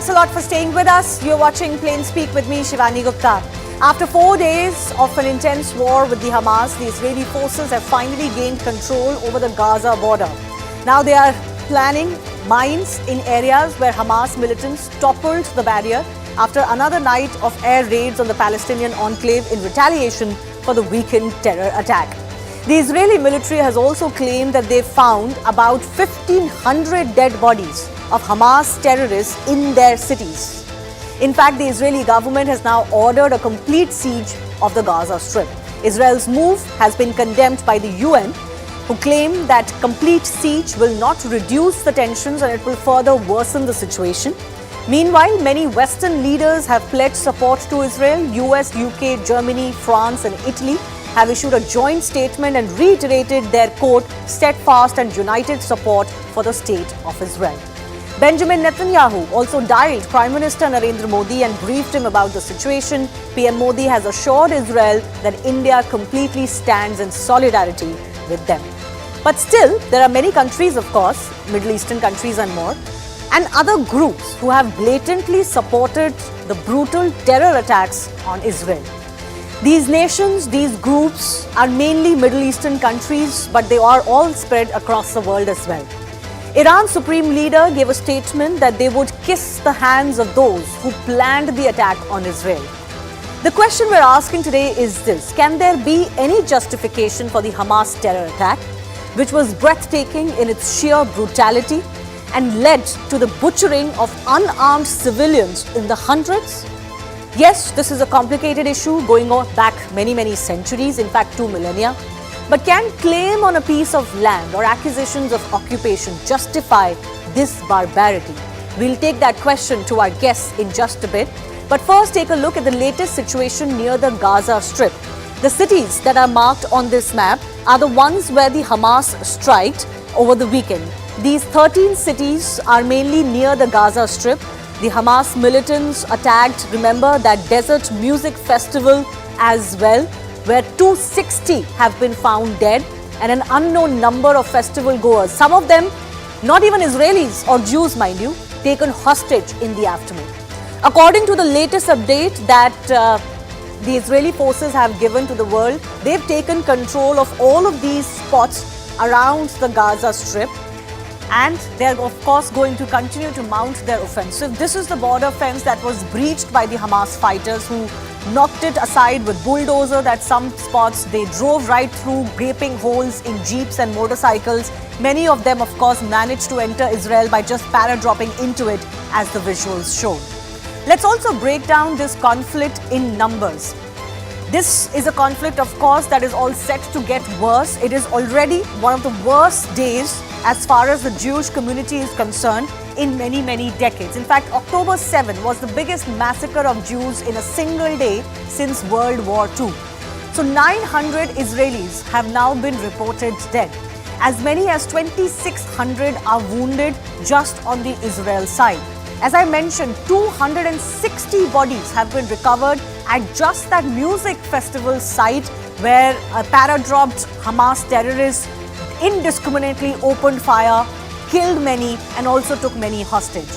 Thanks a lot for staying with us. You're watching Plain Speak with me, Shivani Gupta. After 4 days of an intense war with the Hamas, the Israeli forces have finally gained control over the Gaza border. Now they are planning mines in areas where Hamas militants toppled the barrier after another night of air raids on the Palestinian enclave in retaliation for the weekend terror attack. The Israeli military has also claimed that they found about 1,500 dead bodies of Hamas terrorists in their cities. In fact, the Israeli government has now ordered a complete siege of the Gaza Strip. Israel's move has been condemned by the UN, who claim that complete siege will not reduce the tensions and it will further worsen the situation. Meanwhile, many Western leaders have pledged support to Israel. US, UK, Germany, France and Italy have issued a joint statement and reiterated their, quote, steadfast and united support for the state of Israel. Benjamin Netanyahu also dialed Prime Minister Narendra Modi and briefed him about the situation. PM Modi has assured Israel that India completely stands in solidarity with them. But still, there are many countries, of course, Middle Eastern countries and more, and other groups who have blatantly supported the brutal terror attacks on Israel. These nations, these groups are mainly Middle Eastern countries, but they are all spread across the world as well. Iran's supreme leader gave a statement that they would kiss the hands of those who planned the attack on Israel. The question we're asking today is this: can there be any justification for the Hamas terror attack, which was breathtaking in its sheer brutality and led to the butchering of unarmed civilians in the hundreds? Yes, this is a complicated issue going on back many centuries, in fact 2 millennia. But can claim on a piece of land or accusations of occupation justify this barbarity? We'll take that question to our guests in just a bit. But first, take a look at the latest situation near the Gaza Strip. The cities that are marked on this map are the ones where the Hamas striked over the weekend. These 13 cities are mainly near the Gaza Strip. The Hamas militants attacked, remember, that desert music festival as well, where 260 have been found dead and an unknown number of festival goers, some of them not even Israelis or Jews, mind you, taken hostage in the afternoon. According to the latest update that the Israeli forces have given to the world, they've taken control of all of these spots around the Gaza Strip, and they're of course going to continue to mount their offensive. This is the border fence that was breached by the Hamas fighters, who knocked it aside with bulldozers at some spots. They drove right through gaping holes in jeeps and motorcycles. Many of them, of course, managed to enter Israel by just para-dropping into it, as the visuals show. Let's also break down this conflict in numbers. This is a conflict, of course, that is all set to get worse. It is already one of the worst days as far as the Jewish community is concerned in many decades. In fact, October 7 was the biggest massacre of Jews in a single day since World War II. So 900 Israelis have now been reported dead. As many as 2,600 are wounded just on the Israel side. As I mentioned, 260 bodies have been recovered at just that music festival site where a para-dropped Hamas terrorists indiscriminately opened fire, killed many and also took many hostage.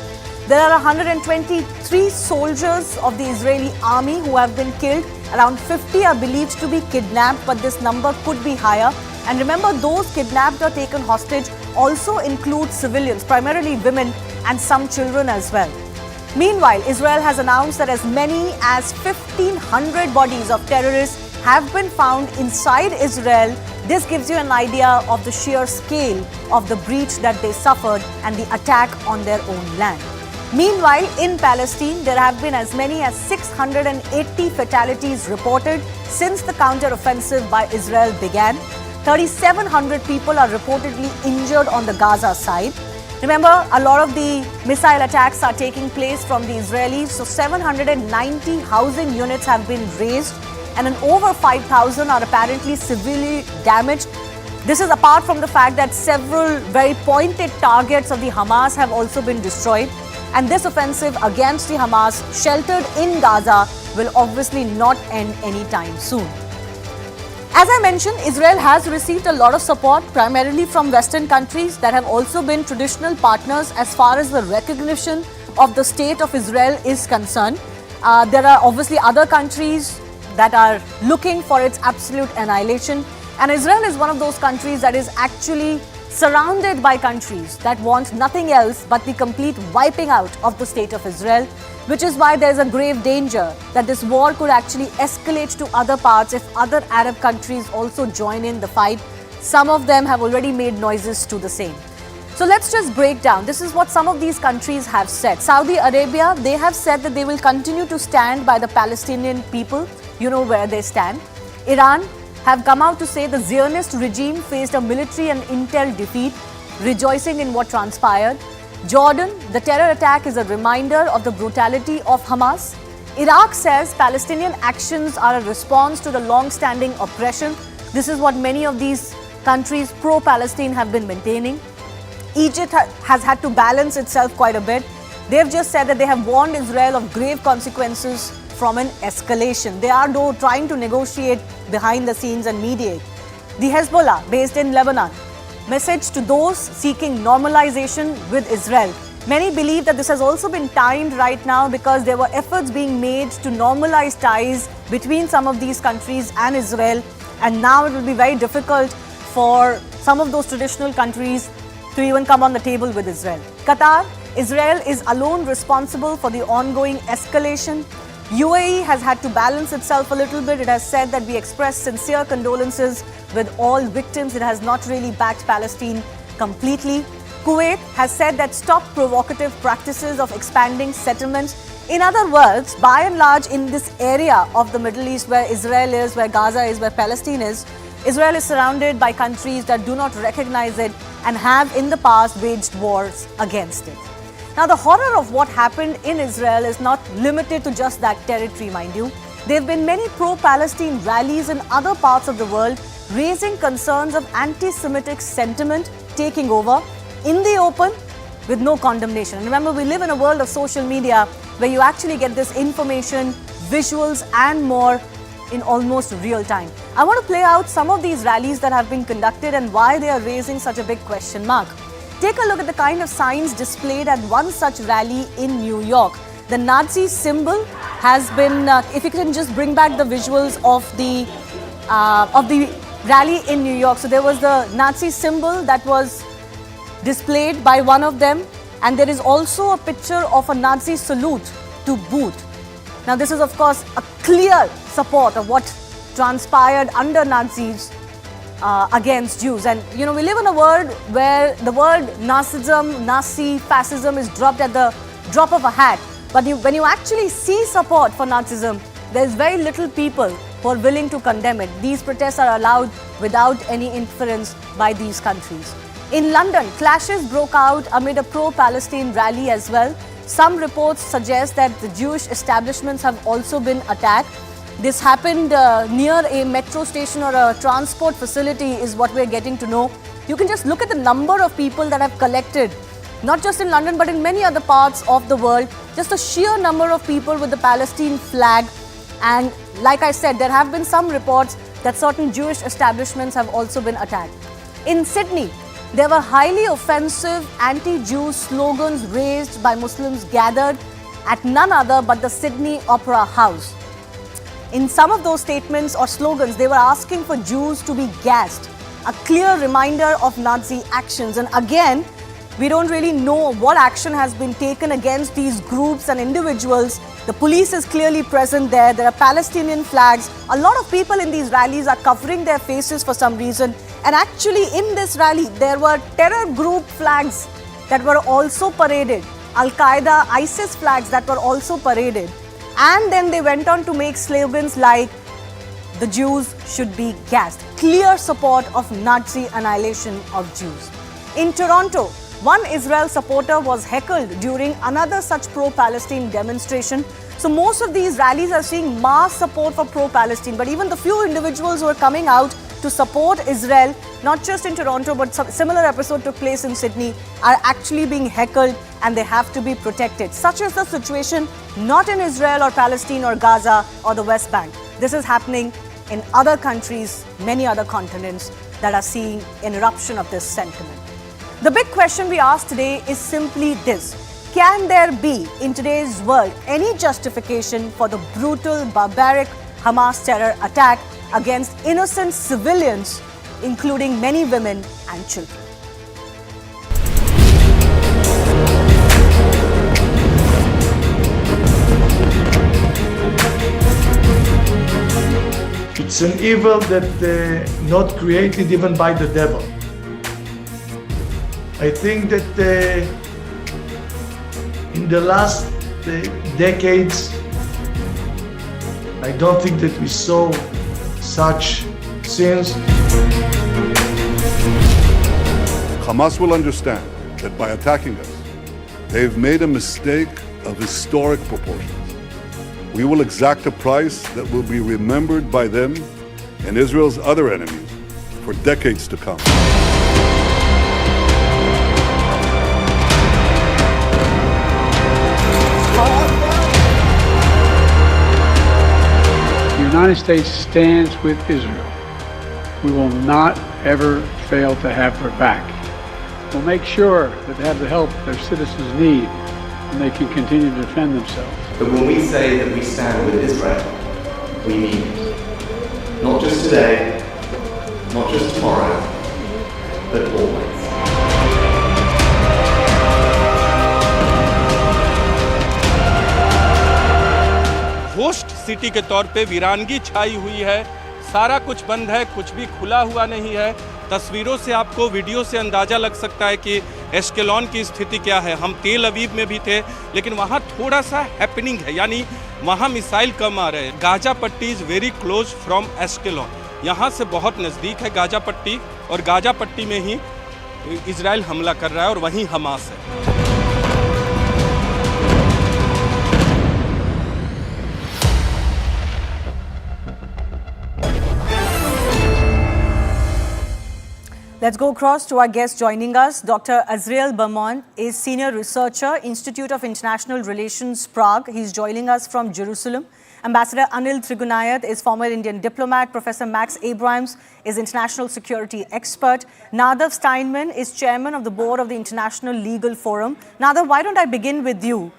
There are 123 soldiers of the Israeli army who have been killed. Around 50 are believed to be kidnapped, but this number could be higher. And remember, those kidnapped or taken hostage also include civilians, primarily women and some children as well. Meanwhile, Israel has announced that as many as 1,500 bodies of terrorists have been found inside Israel. This gives you an idea of the sheer scale of the breach that they suffered and the attack on their own land. Meanwhile, in Palestine, there have been as many as 680 fatalities reported since the counter-offensive by Israel began. 3,700 people are reportedly injured on the Gaza side. Remember, a lot of the missile attacks are taking place from the Israelis, so 790 housing units have been razed, and over 5,000 are apparently severely damaged. This is apart from the fact that several very pointed targets of the Hamas have also been destroyed. And this offensive against the Hamas sheltered in Gaza will obviously not end anytime soon. As I mentioned, Israel has received a lot of support, primarily from Western countries that have also been traditional partners as far as the recognition of the state of Israel is concerned. There are obviously other countries that are looking for its absolute annihilation, and Israel is one of those countries that is actually surrounded by countries that want nothing else but the complete wiping out of the state of Israel, which is why there is a grave danger that this war could actually escalate to other parts if other Arab countries also join in the fight. Some of them have already made noises to the same. So let's just break down. This is what some of these countries have said. Saudi Arabia, they have said that they will continue to stand by the Palestinian people. You know where they stand. Iran have come out to say the Zionist regime faced a military and intel defeat, rejoicing in what transpired. Jordan, the terror attack is a reminder of the brutality of Hamas. Iraq says Palestinian actions are a response to the long-standing oppression. This is what many of these countries pro-Palestine have been maintaining. Egypt has had to balance itself quite a bit. They've just said that they have warned Israel of grave consequences from an escalation. They are though trying to negotiate behind the scenes and mediate. The Hezbollah, based in Lebanon, message to those seeking normalization with Israel. Many believe that this has also been timed right now because there were efforts being made to normalize ties between some of these countries and Israel, and now it will be very difficult for some of those traditional countries to even come on the table with Israel. Qatar, Israel is alone responsible for the ongoing escalation. UAE has had to balance itself a little bit. It has said that we express sincere condolences with all victims. It has not really backed Palestine completely. Kuwait has said that stop provocative practices of expanding settlements. In other words, by and large in this area of the Middle East where Israel is, where Gaza is, where Palestine is, Israel is surrounded by countries that do not recognize it and have in the past waged wars against it. Now, the horror of what happened in Israel is not limited to just that territory, mind you. There have been many pro-Palestine rallies in other parts of the world raising concerns of anti-Semitic sentiment taking over in the open with no condemnation. And remember, we live in a world of social media where you actually get this information, visuals and more in almost real time. I want to play out some of these rallies that have been conducted and why they are raising such a big question mark. Take a look at the kind of signs displayed at one such rally in New York. The Nazi symbol has been, if you can just bring back the visuals of the rally in New York. So there was the Nazi symbol that was displayed by one of them, and there is also a picture of a Nazi salute to boot. Now this is of course a clear support of what transpired under Nazis against Jews. And you know, we live in a world where the word Nazism, Nazi, fascism is dropped at the drop of a hat. But when you actually see support for Nazism, there's very little people who are willing to condemn it. These protests are allowed without any interference by these countries. In London, clashes broke out amid a pro-Palestine rally as well. Some reports suggest that the Jewish establishments have also been attacked. This happened near a metro station or a transport facility is what we're getting to know. You can just look at the number of people that have collected, not just in London but in many other parts of the world. Just a sheer number of people with the Palestine flag. And like I said, there have been some reports that certain Jewish establishments have also been attacked. In Sydney, there were highly offensive anti-Jew slogans raised by Muslims gathered at none other but the Sydney Opera House. In some of those statements or slogans, they were asking for Jews to be gassed, a clear reminder of Nazi actions. And again, we don't really know what action has been taken against these groups and individuals. The police is clearly present there. There are Palestinian flags. A lot of people in these rallies are covering their faces for some reason. And actually in this rally, there were terror group flags that were also paraded. Al-Qaeda, ISIS flags that were also paraded. And then they went on to make slogans like, the Jews should be gassed. Clear support of Nazi annihilation of Jews. In Toronto, one Israel supporter was heckled during another such pro-Palestine demonstration. So most of these rallies are seeing mass support for pro-Palestine. But even the few individuals who are coming out to support Israel, not just in Toronto, but some similar episode took place in Sydney, are actually being heckled and they have to be protected. Such is the situation not in Israel or Palestine or Gaza or the West Bank. This is happening in other countries, many other continents that are seeing an eruption of this sentiment. The big question we ask today is simply this: can there be, in today's world, any justification for the brutal, barbaric Hamas terror attack against innocent civilians, including many women and children? It's an evil that not created even by the devil. I think that in the last decades, I don't think that we saw such sins. Hamas will understand that by attacking us, they've made a mistake of historic proportions. We will exact a price that will be remembered by them and Israel's other enemies for decades to come. The United States stands with Israel. We will not ever fail to have their back. We'll make sure that they have the help their citizens need and they can continue to defend themselves. But when we say that we stand with Israel, we mean it. Not just today, not just tomorrow, but always. Host city के तौर पे वीरानगी छाई हुई है, सारा कुछ बंद है, कुछ भी खुला हुआ नहीं है। तस्वीरों से आपको, वीडियो से अंदाज़ा लग सकता है कि एश्केलॉन की स्थिति क्या है। हम तेल अवीव में भी थे, लेकिन वहाँ थोड़ा सा हैपनिंग है, यानी वहाँ मिसाइल कम आ रहे हैं। गाजा पट्टी is very close from Ashkelon, यहाँ से बहुत नज़दीक है गाजा पट्टी, और गाजा पट्टी में ही इजराइल हमला कर रहा है और वहीं हमास है। Let's go across to our guest joining us. Dr. Azriel Bermond is Senior Researcher, Institute of International Relations, Prague. He's joining us from Jerusalem. Ambassador Anil Trigunayat is former Indian diplomat. Professor Max Abrahams is international security expert. Nadav Steinman is chairman of the board of the International Legal Forum. Nadav, why don't I begin with you?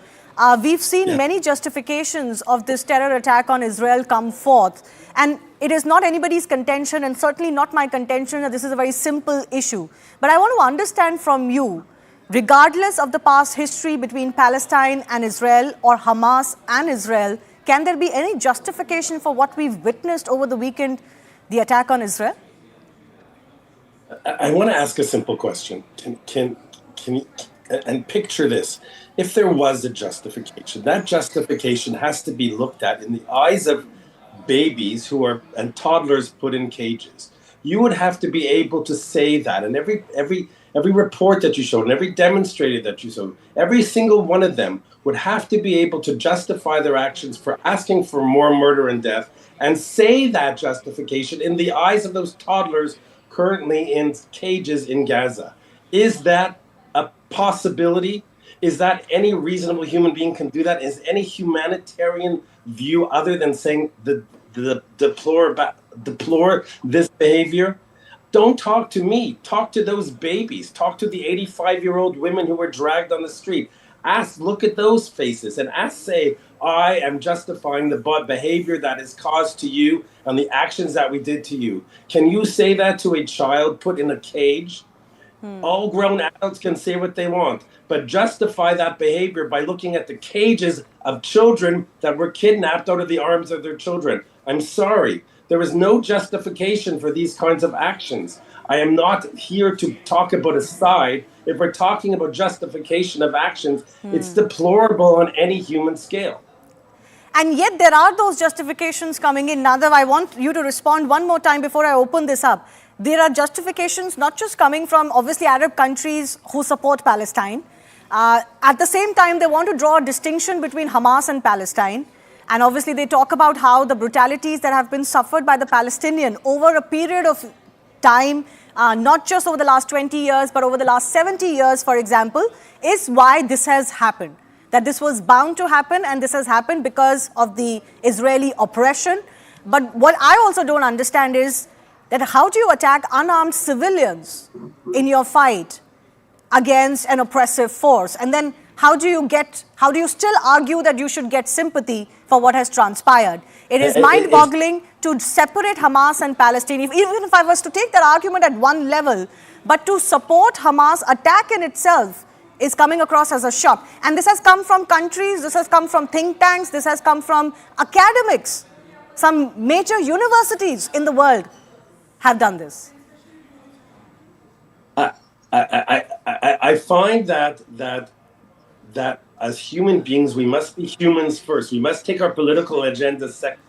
We've seen many justifications of this terror attack on Israel come forth. And it is not anybody's contention, and certainly not my contention, that this is a very simple issue. But I want to understand from you, regardless of the past history between Palestine and Israel, or Hamas and Israel, can there be any justification for what we've witnessed over the weekend, the attack on Israel? I want to ask a simple question. Can you, and picture this. If there was a justification, that justification has to be looked at in the eyes of babies and toddlers put in cages. You would have to be able to say that, and every report that you showed, and every demonstrator that you showed, every single one of them would have to be able to justify their actions for asking for more murder and death, and say that justification in the eyes of those toddlers currently in cages in Gaza. Is that a possibility? Is that any reasonable human being can do that? Is any humanitarian view other than saying the deplore this behavior? Don't talk to me. Talk to those babies. Talk to the 85-year-old women who were dragged on the street. Look at those faces and say, I am justifying the behavior that is caused to you and the actions that we did to you. Can you say that to a child put in a cage? All grown adults can say what they want, but justify that behavior by looking at the cages of children that were kidnapped out of the arms of their children. I'm sorry. There is no justification for these kinds of actions. I am not here to talk about a side. If we're talking about justification of actions, it's deplorable on any human scale. And yet there are those justifications coming in. Nadav, I want you to respond one more time before I open this up. There are justifications not just coming from, obviously, Arab countries who support Palestine. At the same time, they want to draw a distinction between Hamas and Palestine. And obviously, they talk about how the brutalities that have been suffered by the Palestinian over a period of time, not just over the last 20 years, but over the last 70 years, for example, is why this has happened. That this was bound to happen, and this has happened because of the Israeli oppression. But what I also don't understand is that how do you attack unarmed civilians in your fight against an oppressive force? And then how do you still argue that you should get sympathy for what has transpired? It is mind-boggling to separate Hamas and Palestine, even if I was to take that argument at one level, but to support Hamas attack in itself is coming across as a shock. And this has come from countries, this has come from think tanks, this has come from academics. Some major universities in the world have done this. I find that as human beings, we must be humans first. We must take our political agenda second.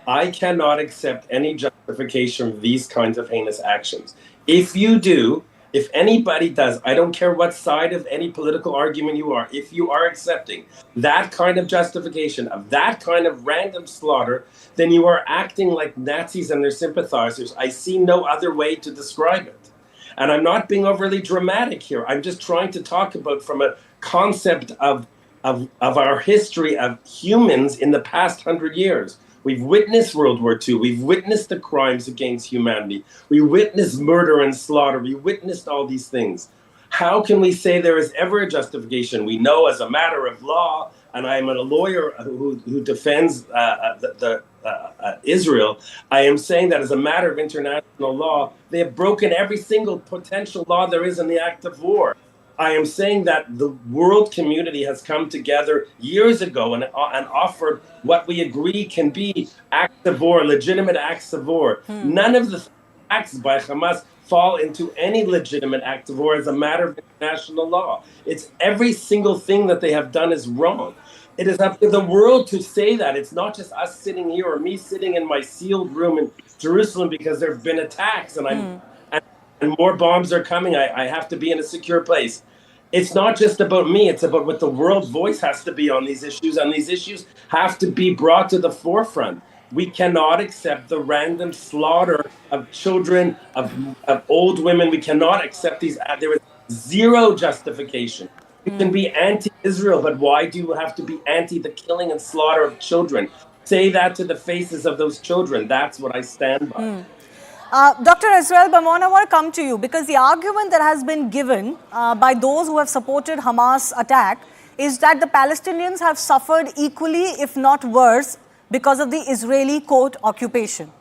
I cannot accept any justification for these kinds of heinous actions. If you do, if anybody does, I don't care what side of any political argument you are, if you are accepting that kind of justification of that kind of random slaughter, then you are acting like Nazis and their sympathizers. I see no other way to describe it. And I'm not being overly dramatic here. I'm just trying to talk about from a concept of our history of humans in the past 100 years. We've witnessed World War II. We've witnessed the crimes against humanity. We witnessed murder and slaughter. We witnessed all these things. How can we say there is ever a justification? We know as a matter of law, and I am a lawyer who defends Israel, I am saying that as a matter of international law, they have broken every single potential law there is in the act of war. I am saying that the world community has come together years ago and offered what we agree can be acts of war, legitimate acts of war. None of the acts by Hamas fall into any legitimate act of war as a matter of international law. It's every single thing that they have done is wrong. It is up to the world to say that. It's not just us sitting here or me sitting in my sealed room in Jerusalem because there have been attacks and more bombs are coming. I have to be in a secure place. It's not just about me. It's about what the world voice has to be on these issues, and these issues have to be brought to the forefront. We cannot accept the random slaughter of children, of old women. We cannot accept these. There is zero justification. You can be anti-Israel, but why do you have to be anti the killing and slaughter of children? Say that to the faces of those children. That's what I stand by. Dr. Israel Bamon, I want to come to you because the argument that has been given by those who have supported Hamas attack is that the Palestinians have suffered equally, if not worse, because of the Israeli quote occupation.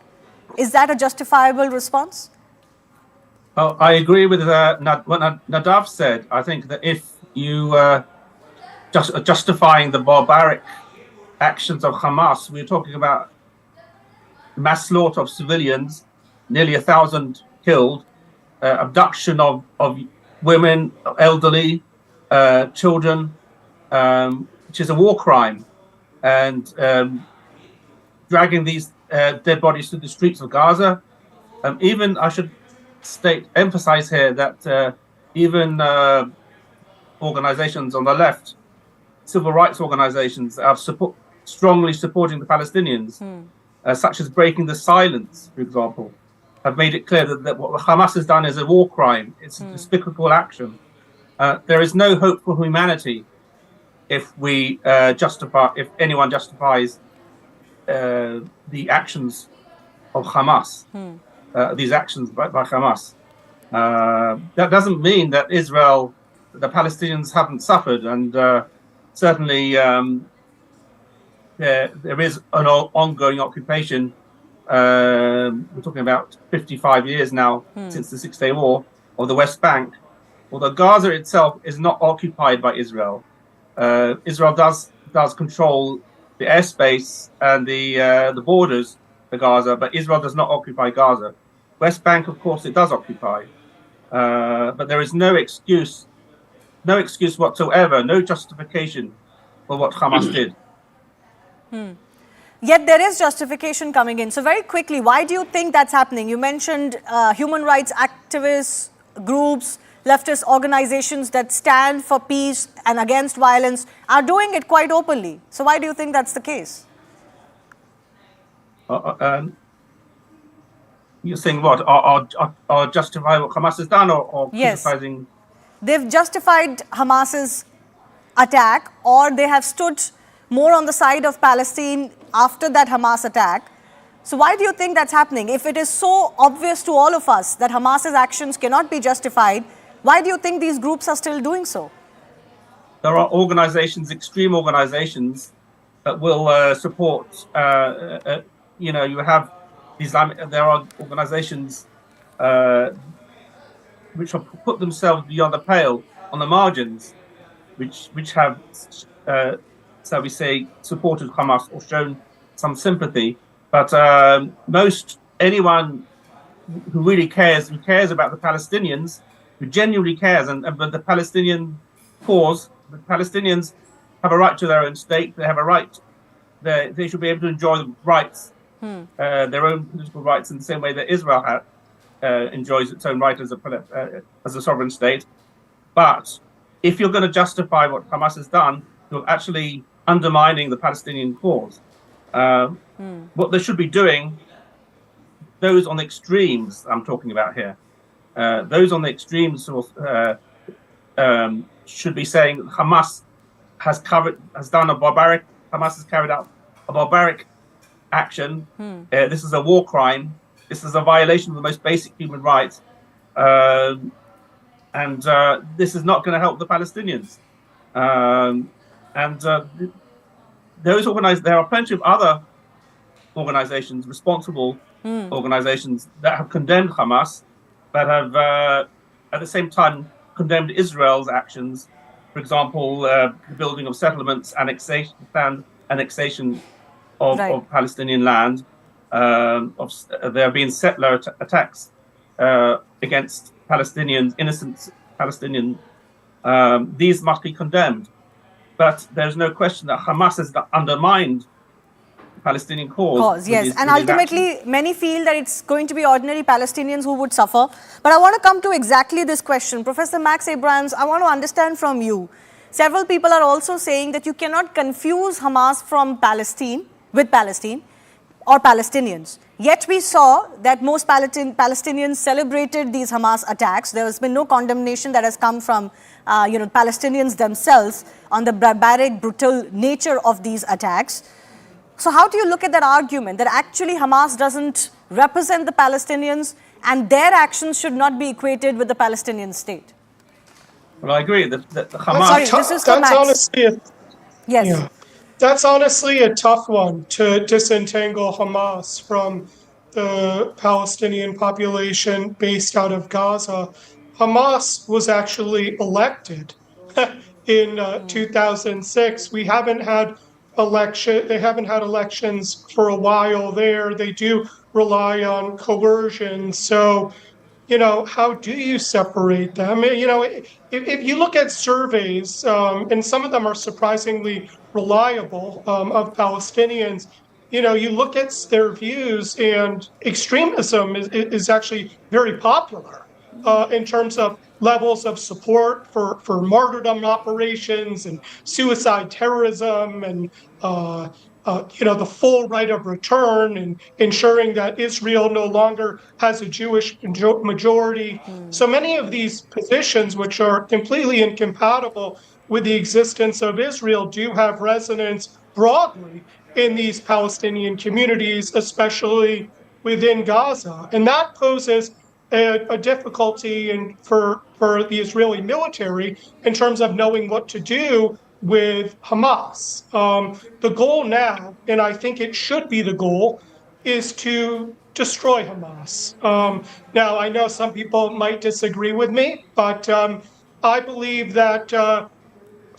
Is that a justifiable response? Well, I agree with what Nadav said. I think that if you justifying the barbaric actions of Hamas, we're talking about mass slaughter of civilians, nearly 1,000 killed, abduction of women, elderly, children, which is a war crime, and dragging these dead bodies through the streets of Gaza. Even, I should emphasize here that even organizations on the left, civil rights organizations, are strongly supporting the Palestinians, such as Breaking the Silence, for example, have made it clear that what Hamas has done is a war crime. It's a despicable action. There is no hope for humanity if anyone justifies the actions of Hamas, these actions by Hamas. That doesn't mean that the Palestinians haven't suffered, and certainly there is an ongoing occupation. We're talking about 55 years now since the Six-Day War, of the West Bank. Although Gaza itself is not occupied by Israel, Israel does control the airspace and the borders for Gaza, but Israel does not occupy Gaza. West Bank, of course, it does occupy, but there is no excuse whatsoever, no justification for what Hamas did. Yet there is justification coming in. So very quickly, why do you think that's happening? You mentioned human rights activists, groups, leftist organizations that stand for peace and against violence are doing it quite openly. So why do you think that's the case? You're saying what? Are justify what Hamas has done, or yes, criticizing? They've justified Hamas's attack, or they have stood more on the side of Palestine after that Hamas attack. So why do you think that's happening? If it is so obvious to all of us that Hamas's actions cannot be justified, why do you think these groups are still doing so? there are organizations, extreme organizations, that will support. You have Islamic. There are organizations which have put themselves beyond the pale on the margins, which have, so we say, supported Hamas or shown some sympathy. But most anyone who really cares, who cares about the Palestinians, who genuinely cares, and but the Palestinian cause, the Palestinians have a right to their own state. They have a right. They should be able to enjoy the rights, their own political rights, in the same way that Israel enjoys its own right as a sovereign state. But if you're going to justify what Hamas has done, you're actually undermining the Palestinian cause. What they should be doing, those on the extremes I'm talking about here, those on the extremes should be saying Hamas has carried out a barbaric action. This is a war crime. This is a violation of the most basic human rights. And this is not going to help the Palestinians. There are plenty of other organizations, responsible organizations, that have condemned Hamas, but have at the same time condemned Israel's actions. For example, the building of settlements, annexation of Palestinian land. There have been settler attacks against Palestinians, innocent Palestinians. These must be condemned. But there's no question that Hamas has undermined the Palestinian cause. Yes, and ultimately many feel that it's going to be ordinary Palestinians who would suffer. But I want to come to exactly this question. Professor Max Abrahams, I want to understand from you. Several people are also saying that you cannot confuse Hamas from Palestine, with Palestine, or Palestinians. Yet we saw that most Palestinians celebrated these Hamas attacks. There has been no condemnation that has come from Palestinians themselves on the barbaric, brutal nature of these attacks. So how do you look at that argument that actually Hamas doesn't represent the Palestinians and their actions should not be equated with the Palestinian state? Well, I agree that the Hamas... That's honestly a tough one to disentangle Hamas from the Palestinian population based out of Gaza. Hamas was actually elected in 2006. They haven't had elections for a while there. They do rely on coercion. So, how do you separate them? If you look at surveys, and some of them are surprisingly reliable, of Palestinians, you look at their views, and extremism is actually very popular in terms of levels of support for martyrdom operations and suicide terrorism and the full right of return and ensuring that Israel no longer has a Jewish majority. So many of these positions, which are completely incompatible with the existence of Israel, do have resonance broadly in these Palestinian communities, especially within Gaza. And that poses a difficulty for the Israeli military in terms of knowing what to do with Hamas. The goal now, and I think it should be the goal, is to destroy Hamas. Now, I know some people might disagree with me, but I believe that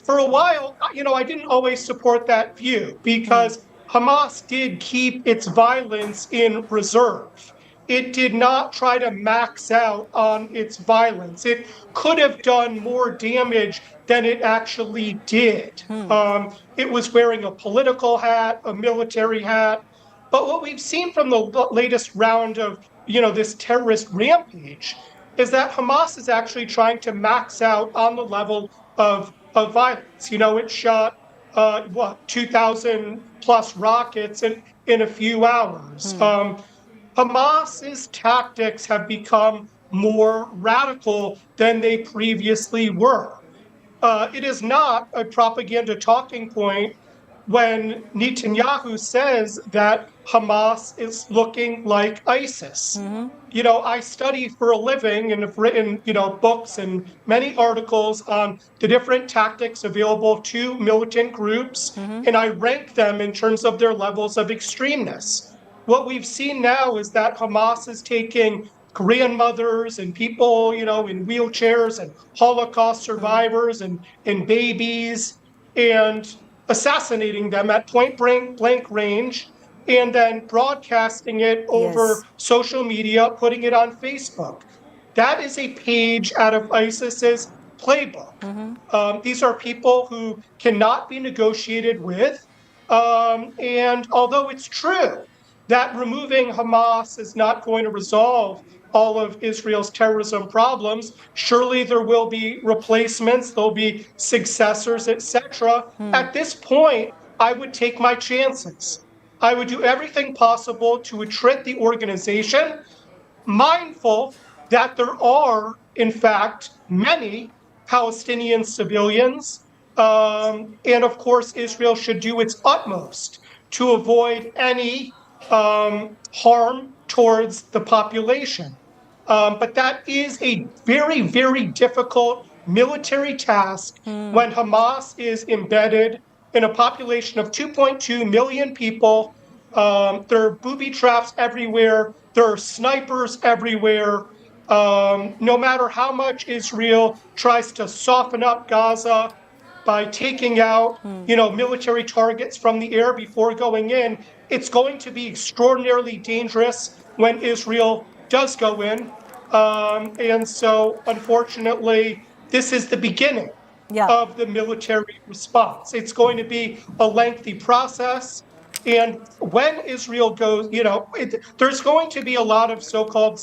for a while, I didn't always support that view because Hamas did keep its violence in reserve. It did not try to max out on its violence. It could have done more damage than it actually did. It was wearing a political hat, a military hat. But what we've seen from the latest round of, this terrorist rampage is that Hamas is actually trying to max out on the level of violence. It shot, 2,000 plus rockets in a few hours. Hamas's tactics have become more radical than they previously were. It is not a propaganda talking point when Netanyahu says that Hamas is looking like ISIS. You know, I study for a living and have written, you know, books and many articles on the different tactics available to militant groups, and I rank them in terms of their levels of extremeness. What we've seen now is that Hamas is taking grandmothers and people, you know, in wheelchairs and Holocaust survivors and babies and assassinating them at point blank range, and then broadcasting it over social media, putting it on Facebook. That is a page out of ISIS's playbook. These are people who cannot be negotiated with. And although it's true that removing Hamas is not going to resolve all of Israel's terrorism problems, surely there will be replacements, there'll be successors, etc. At this point, I would take my chances. I would do everything possible to attrit the organization, mindful that there are, in fact, many Palestinian civilians. And of course, Israel should do its utmost to avoid any harm towards the population. But that is a very, very difficult military task when Hamas is embedded in a population of 2.2 million people. There are booby traps everywhere. There are snipers everywhere. No matter how much Israel tries to soften up Gaza by taking out, you know, military targets from the air before going in, it's going to be extraordinarily dangerous when Israel does go in. And so, unfortunately, this is the beginning of the military response. It's going to be a lengthy process. And when Israel goes, you know, there's going to be a lot of so-called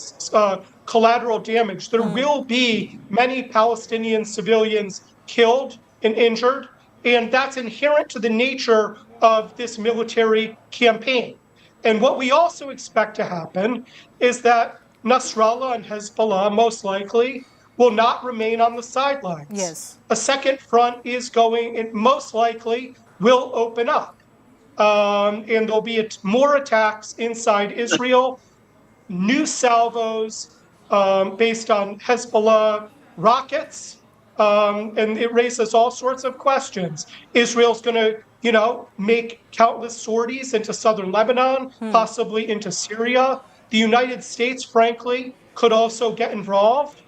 collateral damage. There will be many Palestinian civilians killed and injured, and that's inherent to the nature of this military campaign. And what we also expect to happen is that Nasrallah and Hezbollah most likely will not remain on the sidelines. A second front is going, and most likely will open up. And there'll be more attacks inside Israel, new salvos based on Hezbollah rockets, and it raises all sorts of questions. Israel's going to, you know, make countless sorties into southern Lebanon, possibly into Syria. The United States, frankly, could also get involved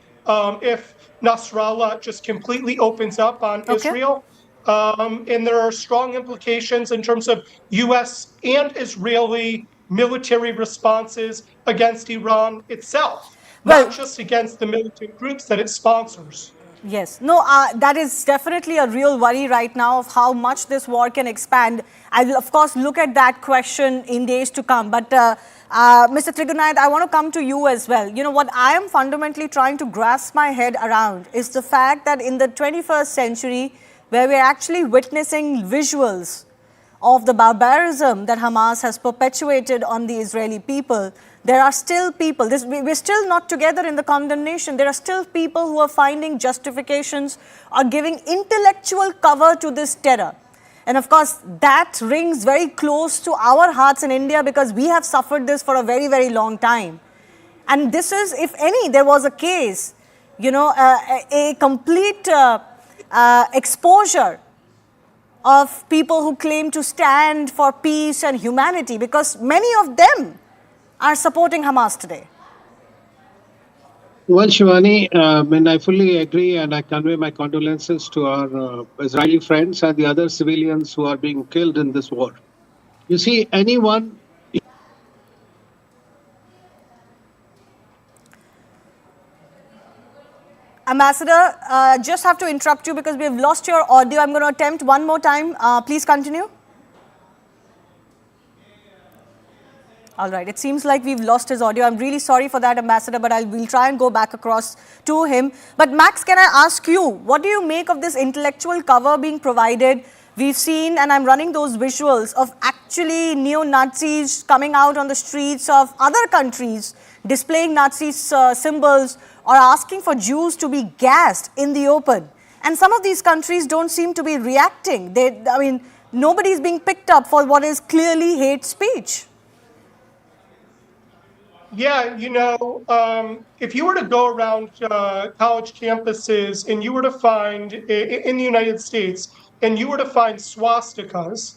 if Nasrallah just completely opens up on Israel. And there are strong implications in terms of U.S. and Israeli military responses against Iran itself, not just against the militant groups that it sponsors. Yes. No, that is definitely a real worry right now of how much this war can expand. I will, of course, look at that question in days to come. But Mr. Trigunayat, I want to come to you as well. You know, what I am fundamentally trying to grasp my head around is the fact that in the 21st century, where we're actually witnessing visuals of the barbarism that Hamas has perpetuated on the Israeli people, there are still people, we're still not together in the condemnation. There are still people who are finding justifications or giving intellectual cover to this terror. And of course, that rings very close to our hearts in India because we have suffered this for a very, very long time. And this is, if any, there was a case, you know, a complete exposure of people who claim to stand for peace and humanity, because many of them are supporting Hamas today. Well, Shivani, and I fully agree, and I convey my condolences to our Israeli friends and the other civilians who are being killed in this war. You see, anyone... Ambassador, just have to interrupt you because we have lost your audio. I'm going to attempt one more time. Please continue. All right. It seems like we've lost his audio. I'm really sorry for that, Ambassador, but we'll try and go back across to him. But Max, can I ask you, what do you make of this intellectual cover being provided? We've seen, and I'm running those visuals of actually neo-Nazis coming out on the streets of other countries, displaying Nazi symbols or asking for Jews to be gassed in the open. And some of these countries don't seem to be reacting. nobody's being picked up for what is clearly hate speech. Yeah, if you were to go around college campuses and you were to find, in the United States, and you were to find swastikas,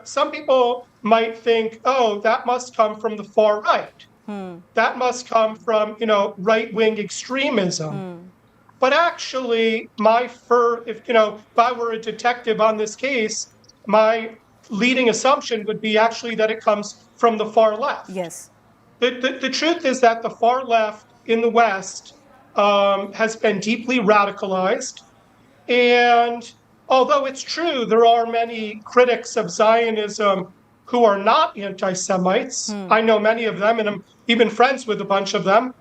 some people might think, oh, that must come from the far right. That must come from, right-wing extremism. But actually, if I were a detective on this case, my leading assumption would be actually that it comes from the far left. Yes. The truth is that the far left in the West has been deeply radicalized. And although it's true, there are many critics of Zionism who are not anti-Semites. I know many of them, and I'm even friends with a bunch of them.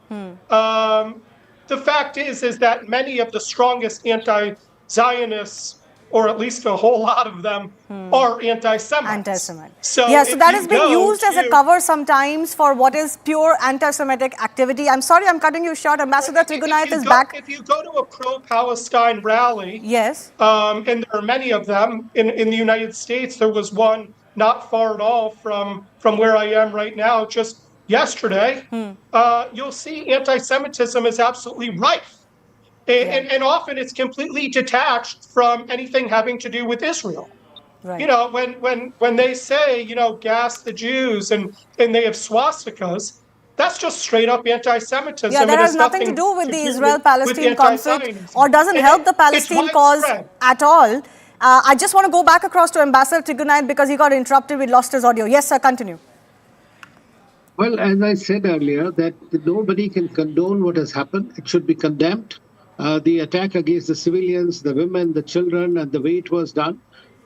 The fact is that many of the strongest anti-Zionists, or at least a whole lot of them, are anti-Semites. So that has been used as a cover sometimes for what is pure anti-Semitic activity. I'm sorry, I'm cutting you short. Ambassador Trigunayat is back. If you go to a pro-Palestine rally, yes, and there are many of them in the United States. There was one not far at all from where I am right now, just yesterday. You'll see anti-Semitism is absolutely rife. And often it's completely detached from anything having to do with Israel. Right. When they say, gas the Jews and they have swastikas, that's just straight up anti-Semitism. Yeah, that has nothing to do with the Israel-Palestine conflict or doesn't help the Palestine cause at all. I just want to go back across to Ambassador Trigunayat because he got interrupted. We lost his audio. Yes, sir, continue. Well, as I said earlier, that nobody can condone what has happened. It should be condemned. The attack against the civilians, the women, the children, and the way it was done.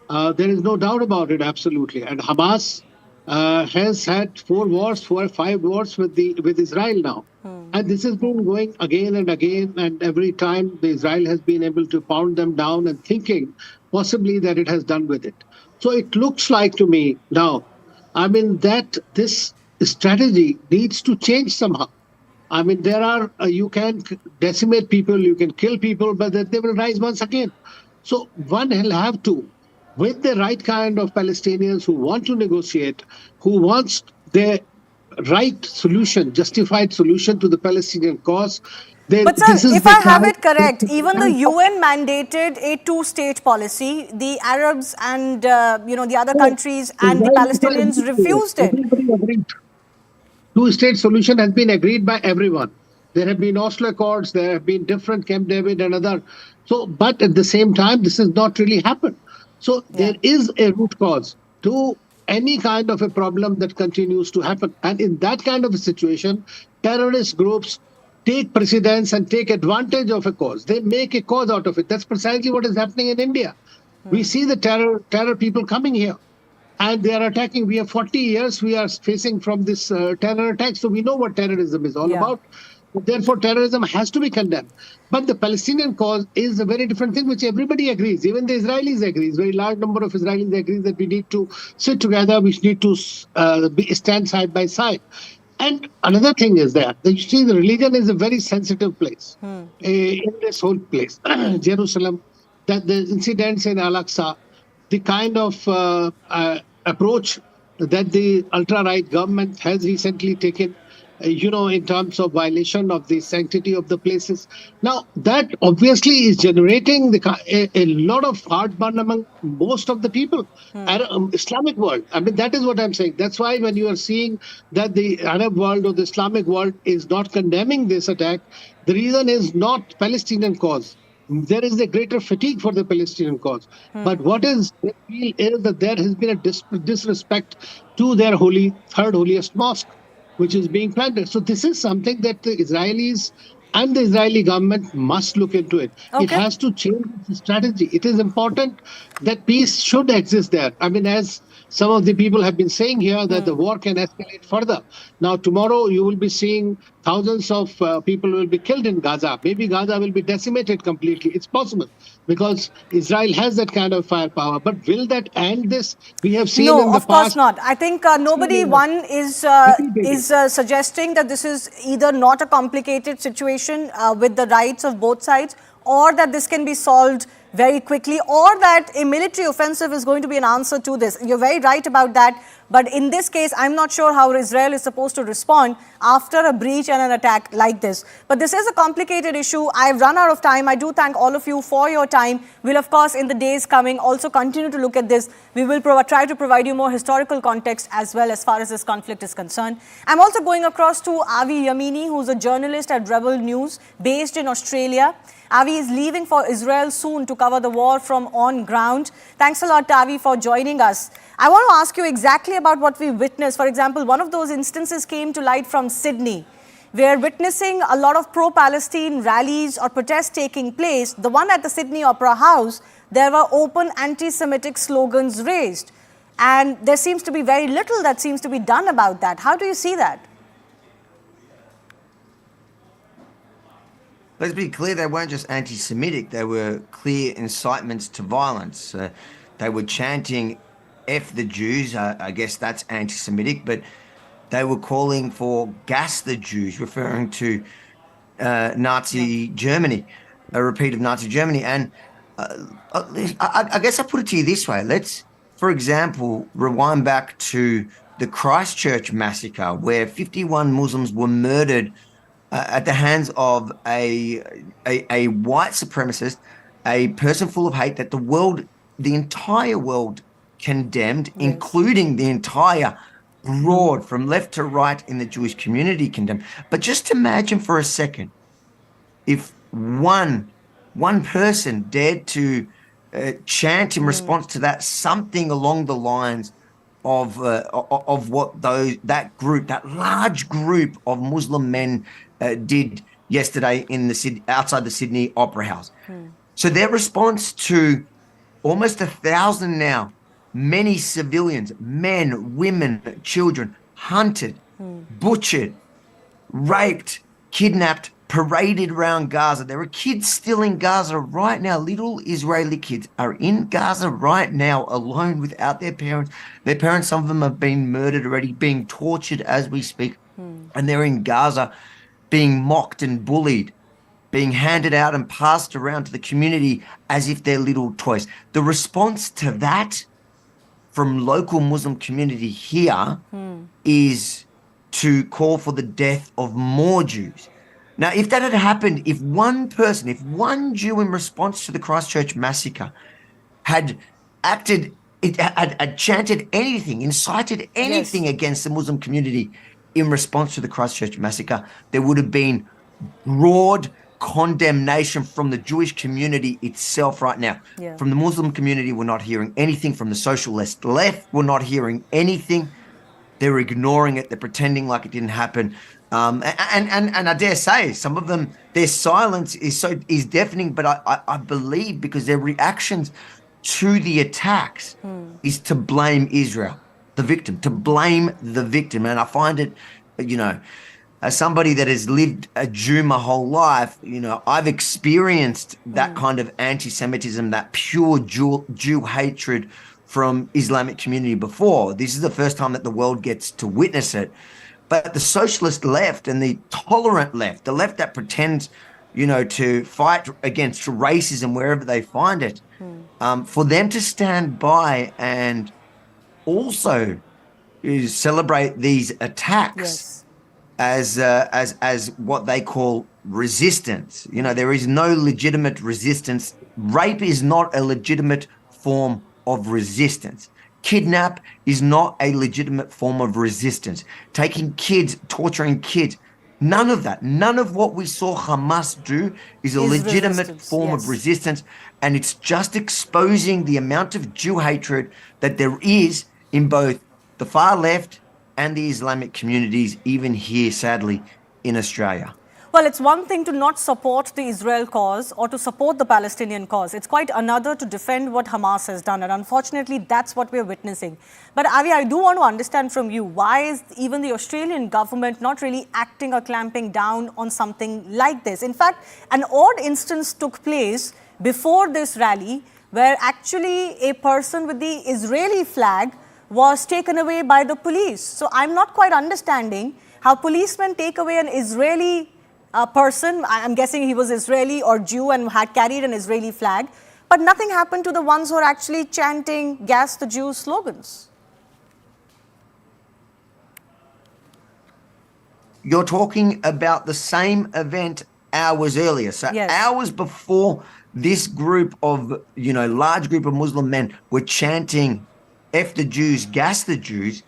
There is no doubt about it, absolutely. And Hamas has had 4 or 5 wars with Israel now. And this has been going again and again. And every time Israel has been able to pound them down and thinking possibly that it has done with it. So it looks like to me now, that this strategy needs to change somehow. You can decimate people, you can kill people, but they will rise once again. So one will have to, with the right kind of Palestinians who want to negotiate, who wants their right solution, justified solution to the Palestinian cause. But sir, if I have it correct, even the UN mandated a 2-state policy. The Arabs and the other countries and the Palestinians refused it. 2-state solution has been agreed by everyone. There have been Oslo Accords, there have been different Camp David and other. So, but at the same time, this has not really happened. So there is a root cause to any kind of a problem that continues to happen. And in that kind of a situation, terrorist groups take precedence and take advantage of a cause. They make a cause out of it. That's precisely what is happening in India. We see the terror people coming here. And they are attacking. We have 40 years we are facing from this terror attack. So we know what terrorism is all about. Therefore, terrorism has to be condemned. But the Palestinian cause is a very different thing, which everybody agrees. Even the Israelis agree. A very large number of Israelis agree that we need to sit together. We need to stand side by side. And another thing is that you see, the religion is a very sensitive place in this whole place. Jerusalem, that the incidents in Al-Aqsa, the kind of approach that the ultra-right government has recently taken, in terms of violation of the sanctity of the places. Now, that obviously is generating a lot of heartburn among most of the people. Islamic world, that is what I'm saying. That's why when you are seeing that the Arab world or the Islamic world is not condemning this attack, the reason is not Palestinian cause. There is a greater fatigue for the Palestinian cause. But what is they feel is that there has been a disrespect to their third holiest mosque, which is being plundered. So this is something that the Israelis and the Israeli government must look into it. It has to change the strategy. It is important that peace should exist there. As some of the people have been saying here, that the war can escalate further. Now, tomorrow you will be seeing thousands of people will be killed in Gaza. Maybe Gaza will be decimated completely. It's possible because Israel has that kind of firepower. But will that end this? We have seen in the past. No, of course not. I think nobody is suggesting that this is either not a complicated situation with the rights of both sides, or that this can be solved very quickly, or that a military offensive is going to be an answer to this. You're very right about that. But in this case, I'm not sure how Israel is supposed to respond after a breach and an attack like this. But this is a complicated issue. I've run out of time. I do thank all of you for your time. We'll, of course, in the days coming, also continue to look at this. We will try to provide you more historical context as well as far as this conflict is concerned. I'm also going across to Avi Yamini, who's a journalist at Rebel News based in Australia. Avi is leaving for Israel soon to cover the war from on ground. Thanks a lot, Avi, for joining us. I want to ask you exactly about what we witnessed. For example, one of those instances came to light from Sydney. We are witnessing a lot of pro-Palestine rallies or protests taking place. The one at the Sydney Opera House, there were open anti-Semitic slogans raised. And there seems to be very little that seems to be done about that. How do you see that? Let's be clear, they weren't just anti-Semitic, they were clear incitements to violence. They were chanting, F the Jews, I guess that's anti-Semitic, but they were calling for gas the Jews, referring to Nazi Germany, a repeat of Nazi Germany. And I guess I put it to you this way. Let's, for example, rewind back to the Christchurch massacre, where 51 Muslims were murdered at the hands of a white supremacist, a person full of hate that the entire world condemned, yes, including the entire broad from left to right in the Jewish community condemned. But just imagine for a second, if one person dared to chant in response to that something along the lines of what that large group of Muslim men did yesterday outside the Sydney Opera House. So their response to almost 1,000 now, many civilians, men, women, children, hunted, butchered, raped, kidnapped, paraded around Gaza. There are kids still in Gaza right now. Little Israeli kids are in Gaza right now alone without their parents. Their parents, some of them have been murdered already, being tortured as we speak. And they're in Gaza being mocked and bullied, being handed out and passed around to the community as if they're little toys. The response to that from local Muslim community here is to call for the death of more Jews. Now, if that had happened, if one Jew in response to the Christchurch massacre had chanted anything, incited anything, yes, against the Muslim community in response to the Christchurch massacre, there would have been broad condemnation from the Jewish community itself right now. Yeah. From the Muslim community, we're not hearing anything. From the socialist left, we're not hearing anything. They're ignoring it. They're pretending like it didn't happen. And I dare say some of them, their silence is deafening, but I believe because their reactions to the attacks is to blame Israel, the victim, to blame the victim. And I find it, as somebody that has lived a Jew my whole life, I've experienced that kind of anti-Semitism, that pure Jew hatred from Islamic community before. This is the first time that the world gets to witness it. But the socialist left and the tolerant left, the left that pretends, to fight against racism wherever they find it, for them to stand by and also celebrate these attacks, yes, as what they call resistance. There is no legitimate resistance. Rape is not a legitimate form of resistance. Kidnap is not a legitimate form of resistance. Taking kids, torturing kids, none of that. None of what we saw Hamas do is a legitimate form, yes, of resistance. And it's just exposing the amount of Jew hatred that there is in both the far left and the Islamic communities, even here, sadly, in Australia. Well, it's one thing to not support the Israel cause or to support the Palestinian cause. It's quite another to defend what Hamas has done. And unfortunately, that's what we're witnessing. But Avi, I do want to understand from you, why is even the Australian government not really acting or clamping down on something like this? In fact, an odd instance took place before this rally where actually a person with the Israeli flag was taken away by the police. So I'm not quite understanding how policemen take away an Israeli person. I'm guessing he was Israeli or Jew and had carried an Israeli flag. but nothing happened to the ones who are actually chanting "Gas the Jews" slogans. You're talking about the same event hours earlier. So Yes. hours before this group of, large group of Muslim men were chanting "F the Jews, gas the Jews,"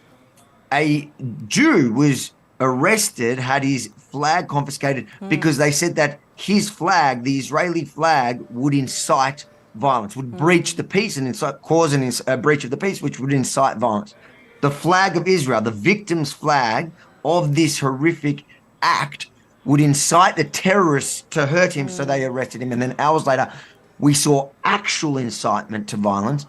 a Jew was arrested, had his flag confiscated because they said that his flag, the Israeli flag, would incite violence, would breach the peace and cause a breach of the peace, which would incite violence. The flag of Israel, the victim's flag of this horrific act, would incite the terrorists to hurt him, so they arrested him. And then hours later, we saw actual incitement to violence,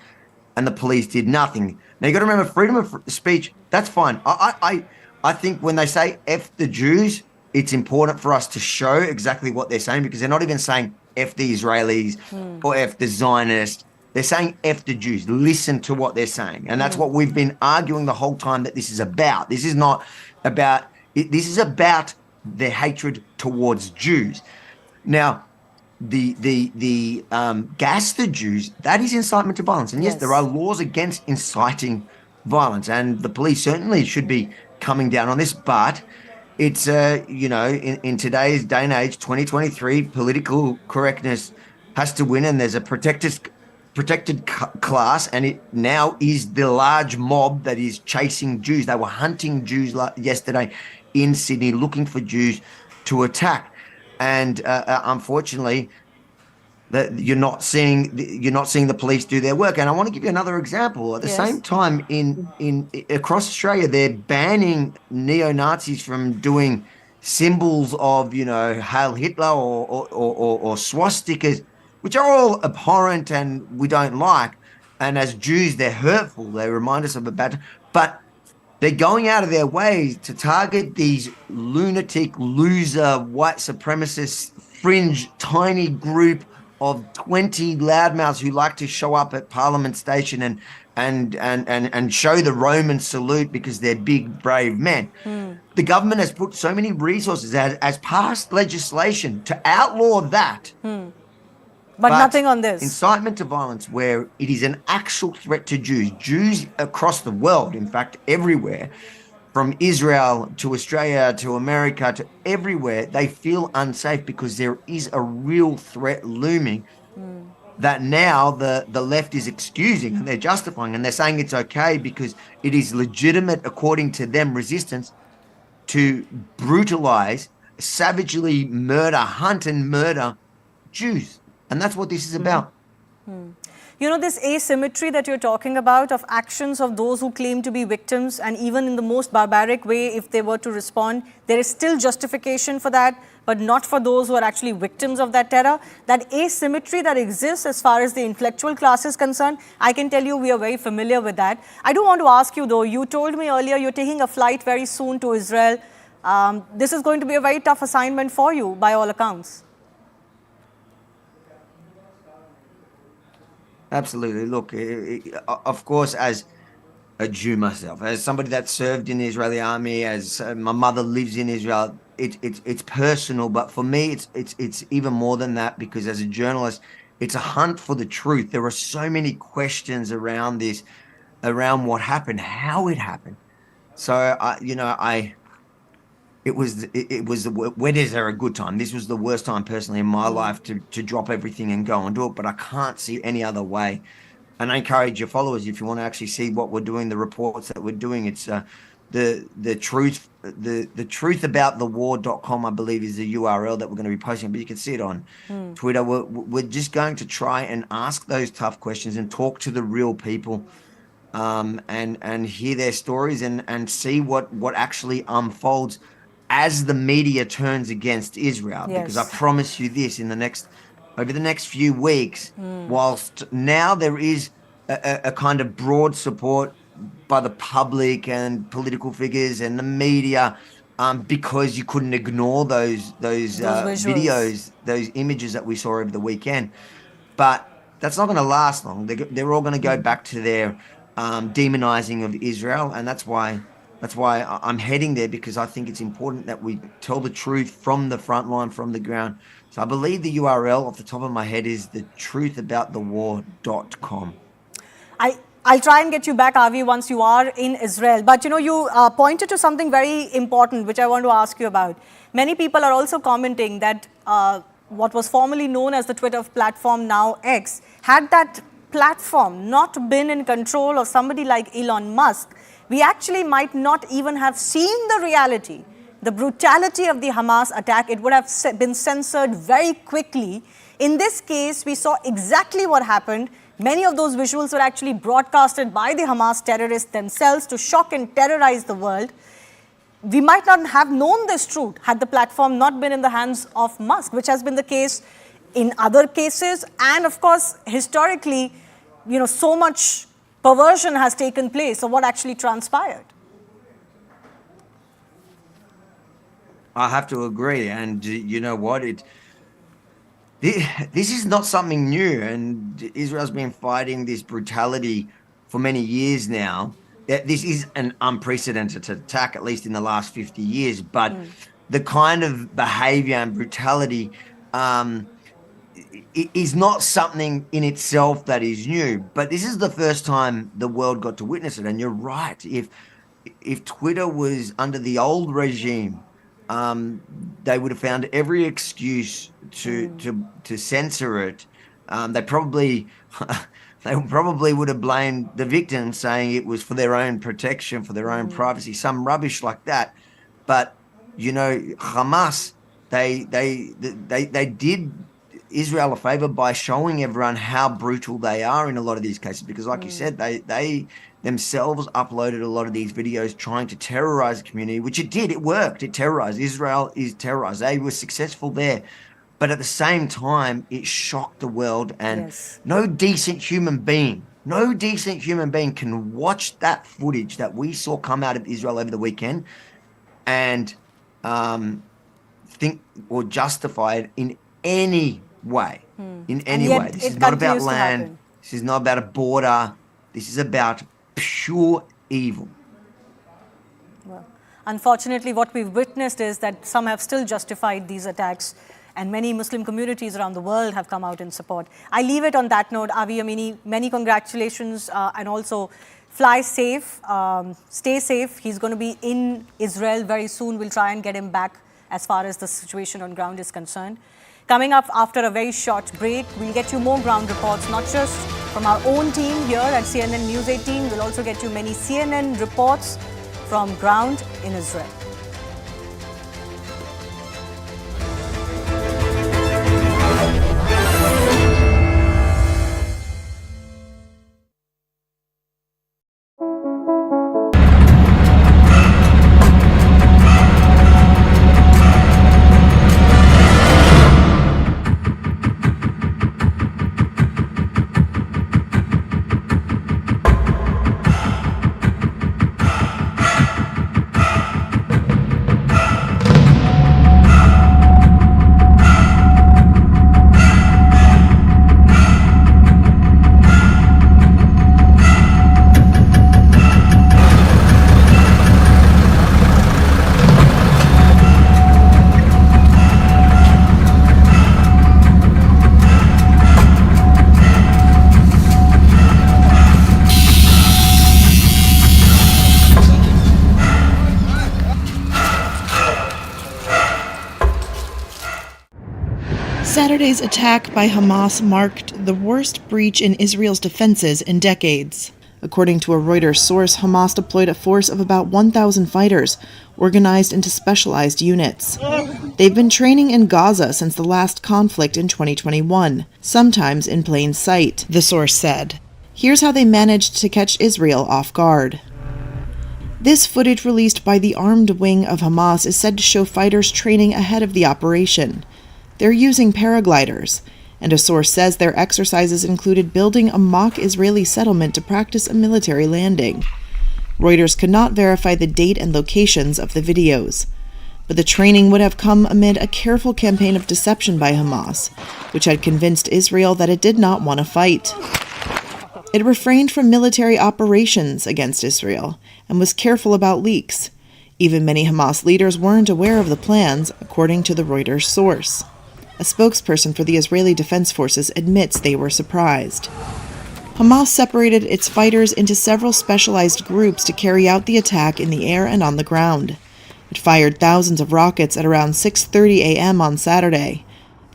and the police did nothing. Now, you got to remember, freedom of speech, that's fine. I think when they say F the Jews, it's important for us to show exactly what they're saying, because they're not even saying F the Israelis or F the Zionists. They're saying F the Jews. Listen to what they're saying. And that's what we've been arguing the whole time that this is about. This is not about, this is about their hatred towards Jews. Now, the gas the Jews, that is incitement to violence. And yes, there are laws against inciting violence, and the police certainly should be coming down on this, but it's, in today's day and age, 2023, political correctness has to win, and there's a protected class, and it now is the large mob that is chasing Jews. They were hunting Jews yesterday in Sydney, looking for Jews to attack. And unfortunately, that you're not seeing the police do their work. And I want to give you another example. At the same time, in across Australia, they're banning neo-Nazis from doing symbols of, Hail Hitler or swastikas, which are all abhorrent and we don't like. And as Jews, they're hurtful. They remind us of a bad. But they're going out of their way to target these lunatic, loser, white supremacist, fringe, tiny group of 20 loudmouths who like to show up at Parliament Station and show the Roman salute because they're big, brave men. The government has put so many resources, as passed legislation to outlaw that. But nothing on this. Incitement to violence, where it is an actual threat to Jews. Jews across the world, in fact, everywhere, from Israel to Australia to America to everywhere, they feel unsafe because there is a real threat looming that now the left is excusing and they're justifying, and they're saying it's okay because it is legitimate, according to them, resistance to brutalize, savagely hunt and murder Jews. And that's what this is about. This asymmetry that you're talking about of actions of those who claim to be victims, and even in the most barbaric way, if they were to respond, there is still justification for that, but not for those who are actually victims of that terror. That asymmetry that exists as far as the intellectual class is concerned, I can tell you we are very familiar with that. I do want to ask you, though, you told me earlier you're taking a flight very soon to Israel. This is going to be a very tough assignment for you, by all accounts. Absolutely. Look, of course, as a Jew myself, as somebody that served in the Israeli army, as my mother lives in Israel, it's personal. But for me, it's even more than that, because as a journalist, it's a hunt for the truth. There are so many questions around this, around what happened, how it happened. So it was when is there a good time? This was the worst time personally in my life to drop everything and go and do it, but I can't see any other way. And I encourage your followers, if you want to actually see what we're doing, the reports that we're doing, it's the truth about the war.com, I believe, is the URL that we're going to be posting, but you can see it on Twitter. We're just going to try and ask those tough questions and talk to the real people, and hear their stories and see what actually unfolds as the media turns against Israel. Yes. Because I promise you this, over the next few weeks, whilst now there is a kind of broad support by the public and political figures and the media, because you couldn't ignore those videos, those images that we saw over the weekend. But that's not going to last long. They're all going to go back to their demonizing of Israel, and that's why That's why I'm heading there, because I think it's important that we tell the truth from the front line, from the ground. So I believe the URL off the top of my head is thetruthaboutthewar.com. I'll try and get you back, Avi, once you are in Israel. But, you pointed to something very important, which I want to ask you about. Many people are also commenting that what was formerly known as the Twitter platform, now X, had that platform not been in control of somebody like Elon Musk, we actually might not even have seen the reality, the brutality of the Hamas attack. It would have been censored very quickly. In this case, we saw exactly what happened. Many of those visuals were actually broadcasted by the Hamas terrorists themselves to shock and terrorize the world. We might not have known this truth had the platform not been in the hands of Musk, which has been the case in other cases. And of course, historically, so much perversion has taken place. So what actually transpired? I have to agree. And you know what? This is not something new. And Israel's been fighting this brutality for many years now. This is an unprecedented attack, at least in the last 50 years. But the kind of behavior and brutality is not something in itself that is new. But this is the first time the world got to witness it. And you're right. If Twitter was under the old regime, they would have found every excuse to censor it. They probably would have blamed the victims, saying it was for their own protection, for their own privacy, some rubbish like that. But Hamas, they did Israel a favor by showing everyone how brutal they are in a lot of these cases, because like you said, they themselves uploaded a lot of these videos trying to terrorize the community, which it worked. It terrorized. Israel is terrorized. They were successful there. But at the same time, it shocked the world, and no decent human being can watch that footage that we saw come out of Israel over the weekend and think or justify it in any way. In any way. This is not about land. This is not about a border. This is about pure evil. Well, unfortunately, what we've witnessed is that some have still justified these attacks, and many Muslim communities around the world have come out in support. I leave it on that note. Avi Amini, many congratulations, and also fly safe, stay safe. He's going to be in Israel very soon. We'll try and get him back as far as the situation on ground is concerned. Coming up after a very short break, we'll get you more ground reports, not just from our own team here at CNN News 18. We'll also get you many CNN reports from ground in Israel. Saturday's attack by Hamas marked the worst breach in Israel's defenses in decades. According to a Reuters source, Hamas deployed a force of about 1,000 fighters, organized into specialized units. They've been training in Gaza since the last conflict in 2021, sometimes in plain sight, the source said. Here's how they managed to catch Israel off guard. This footage released by the armed wing of Hamas is said to show fighters training ahead of the operation. They're using paragliders, and a source says their exercises included building a mock Israeli settlement to practice a military landing. Reuters could not verify the date and locations of the videos, but the training would have come amid a careful campaign of deception by Hamas, which had convinced Israel that it did not want to fight. It refrained from military operations against Israel and was careful about leaks. Even many Hamas leaders weren't aware of the plans, according to the Reuters source. A spokesperson for the Israeli Defense Forces admits they were surprised. Hamas separated its fighters into several specialized groups to carry out the attack in the air and on the ground. It fired thousands of rockets at around 6:30 a.m. on Saturday.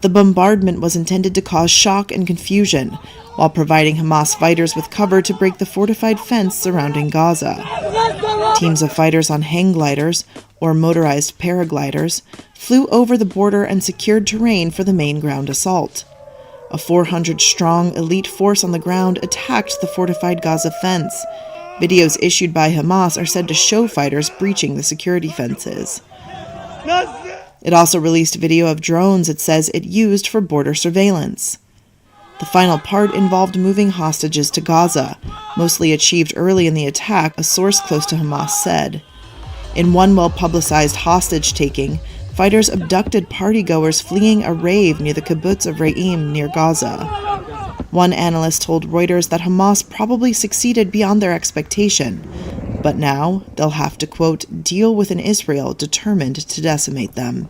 The bombardment was intended to cause shock and confusion, while providing Hamas fighters with cover to break the fortified fence surrounding Gaza. Teams of fighters on hang gliders, or motorized paragliders, flew over the border and secured terrain for the main ground assault. A 400-strong elite force on the ground attacked the fortified Gaza fence. Videos issued by Hamas are said to show fighters breaching the security fences. It also released video of drones it says it used for border surveillance. The final part involved moving hostages to Gaza, mostly achieved early in the attack, a source close to Hamas said. In one well-publicized hostage-taking, fighters abducted partygoers fleeing a rave near the kibbutz of Re'im near Gaza. One analyst told Reuters that Hamas probably succeeded beyond their expectation, but now they'll have to, quote, deal with an Israel determined to decimate them.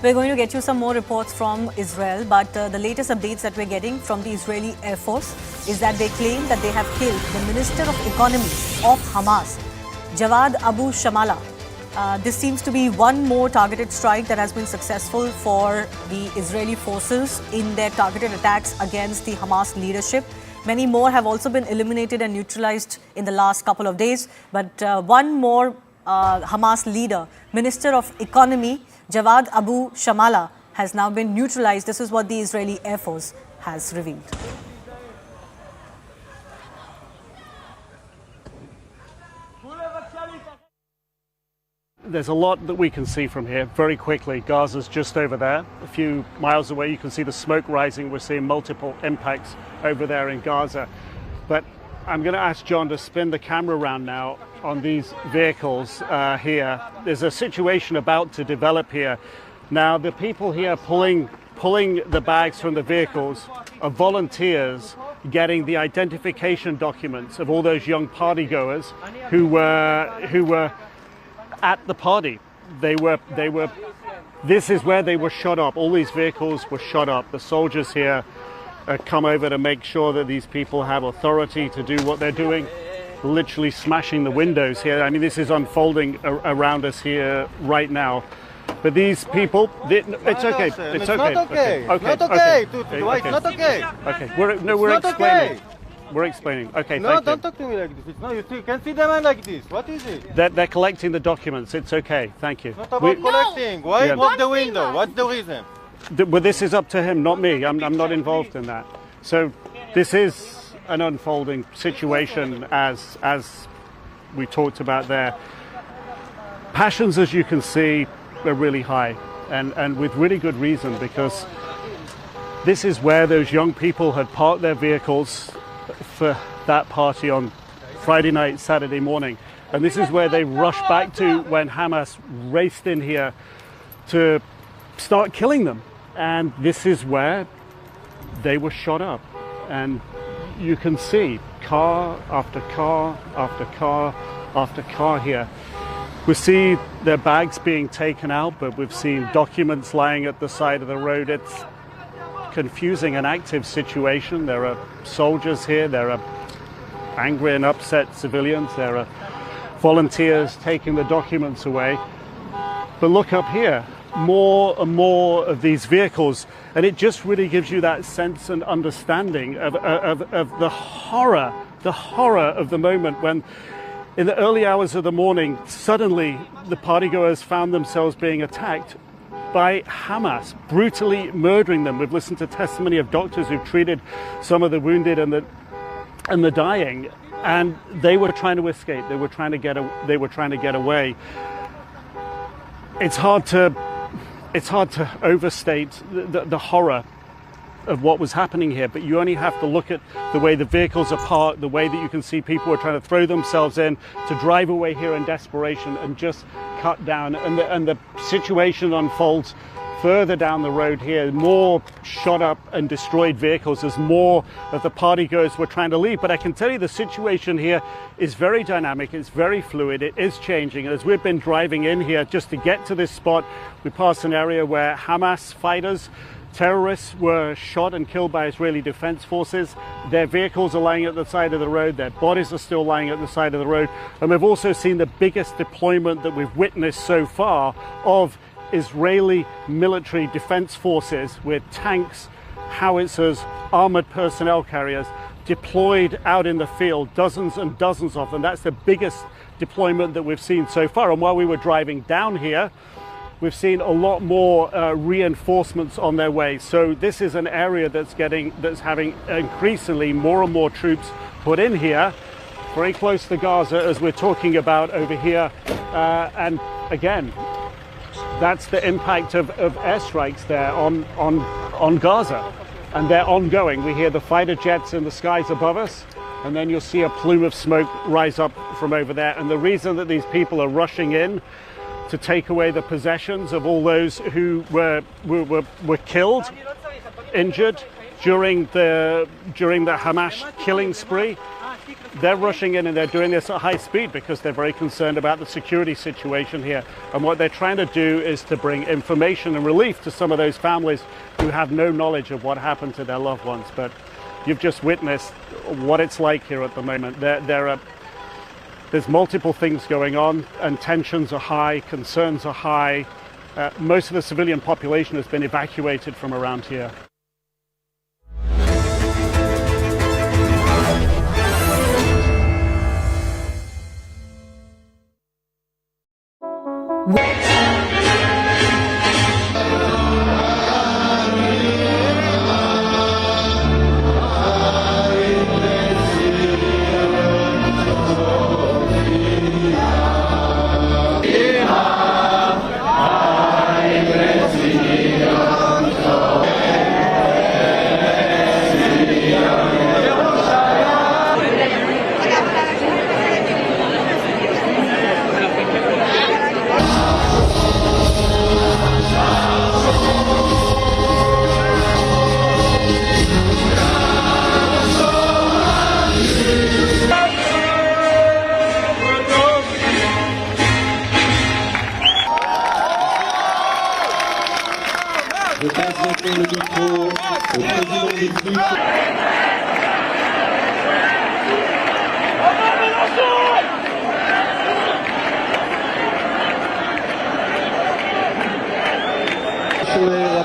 We're going to get you some more reports from Israel, but the latest updates that we're getting from the Israeli Air Force is that they claim that they have killed the Minister of Economy of Hamas, Javad Abu Shamala. This seems to be one more targeted strike that has been successful for the Israeli forces in their targeted attacks against the Hamas leadership. Many more have also been eliminated and neutralized in the last couple of days, but one more Hamas leader, Minister of Economy, Javad Abu Shamala, has now been neutralized. This is what the Israeli Air Force has revealed. There's a lot that we can see from here very quickly. Gaza's just over there. A few miles away, you can see the smoke rising. We're seeing multiple impacts over there in Gaza. But I'm going to ask John to spin the camera around now on these vehicles here. There's a situation about to develop here. Now, the people here pulling the bags from the vehicles are volunteers getting the identification documents of all those young partygoers who were at the party. This is where they were shot up. All these vehicles were shot up. The soldiers here come over to make sure that these people have authority to do what they're doing, literally smashing the windows here. I mean, this is unfolding around us here right now. But these people, it's okay. It's okay. Not okay. Okay. Not okay. Okay. It's not okay. Okay. We're explaining. We're explaining. Okay. No, don't talk to me like this. No, you can see them like this. What is it? They're collecting the documents. It's okay. Thank you. Not about collecting. Why move the window? What's the reason? Well, this is up to him, not me. I'm not involved in that. So this is an unfolding situation as we talked about there. Passions, as you can see, are really high, and with really good reason, because this is where those young people had parked their vehicles for that party on Friday night, Saturday morning. And this is where they rushed back to when Hamas raced in here to start killing them. And this is where they were shot up. And you can see car after car after car after car here. We see their bags being taken out, but we've seen documents lying at the side of the road. It's confusing and active situation. There are soldiers here, there are angry and upset civilians, there are volunteers taking the documents away. But look up here, more and more of these vehicles, and it just really gives you that sense and understanding of the horror of the moment when in the early hours of the morning suddenly the partygoers found themselves being attacked by Hamas, brutally murdering them. We've listened to testimony of doctors who've treated some of the wounded and the dying, and they were trying to escape. They were trying to get away. It's hard to overstate the horror of what was happening here, but you only have to look at the way the vehicles are parked, the way that you can see people are trying to throw themselves in to drive away here in desperation and just cut down, and the situation unfolds further down the road here. More shot up and destroyed vehicles as more of the partygoers were trying to leave. But I can tell you the situation here is very dynamic, it's very fluid, it is changing. As we've been driving in here just to get to this spot, we passed an area where Hamas fighters, terrorists, were shot and killed by Israeli defense forces. Their vehicles are lying at the side of the road, their bodies are still lying at the side of the road, and we've also seen the biggest deployment that we've witnessed so far of Israeli military defense forces with tanks, howitzers, armored personnel carriers deployed out in the field, dozens and dozens of them. That's the biggest deployment that we've seen so far. And while we were driving down here, we've seen a lot more reinforcements on their way. So this is an area that's having increasingly more and more troops put in here, very close to Gaza, as we're talking about over here. And again, that's the impact of airstrikes there on Gaza, and they're ongoing. We hear the fighter jets in the skies above us, and then you'll see a plume of smoke rise up from over there. And the reason that these people are rushing in to take away the possessions of all those who were killed, injured during the Hamas killing spree, they're rushing in and they're doing this at high speed because they're very concerned about the security situation here. And what they're trying to do is to bring information and relief to some of those families who have no knowledge of what happened to their loved ones. But you've just witnessed what it's like here at the moment. There's multiple things going on, and tensions are high, concerns are high. Most of the civilian population has been evacuated from around here.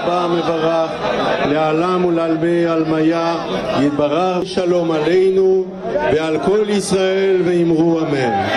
רבה מברך לעלם ולעלמי עלמיה יתברך שלום עלינו ועל כל ישראל ואמרו אמן.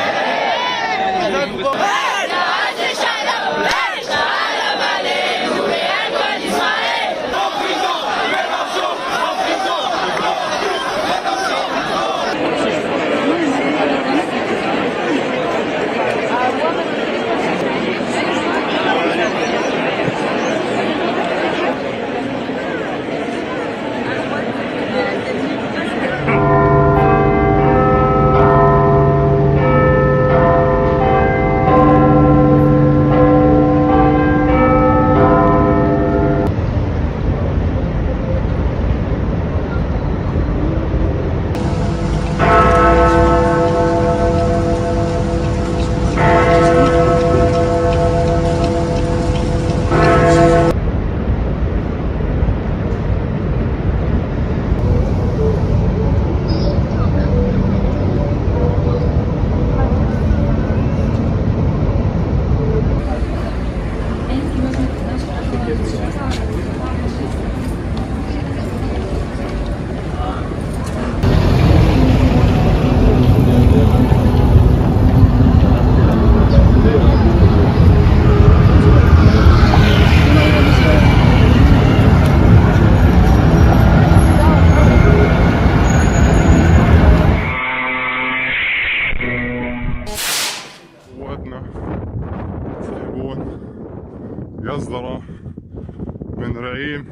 من رعيم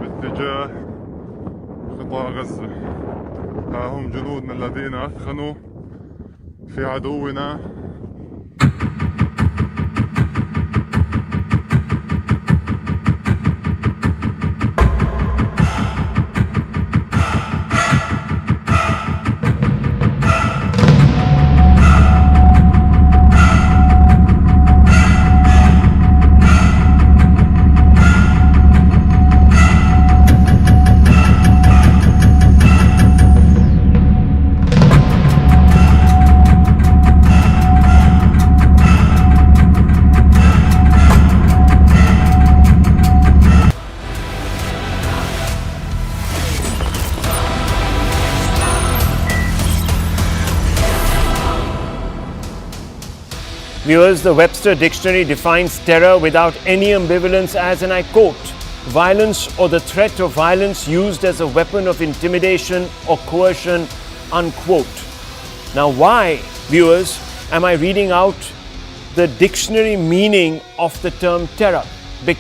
باتجاه قطاع غزة. ها هم جنودنا الذين أثخنوا في عدونا. Viewers, the Webster Dictionary defines terror without any ambivalence as, and I quote, violence or the threat of violence used as a weapon of intimidation or coercion, unquote. Now, why, viewers, am I reading out the dictionary meaning of the term terror?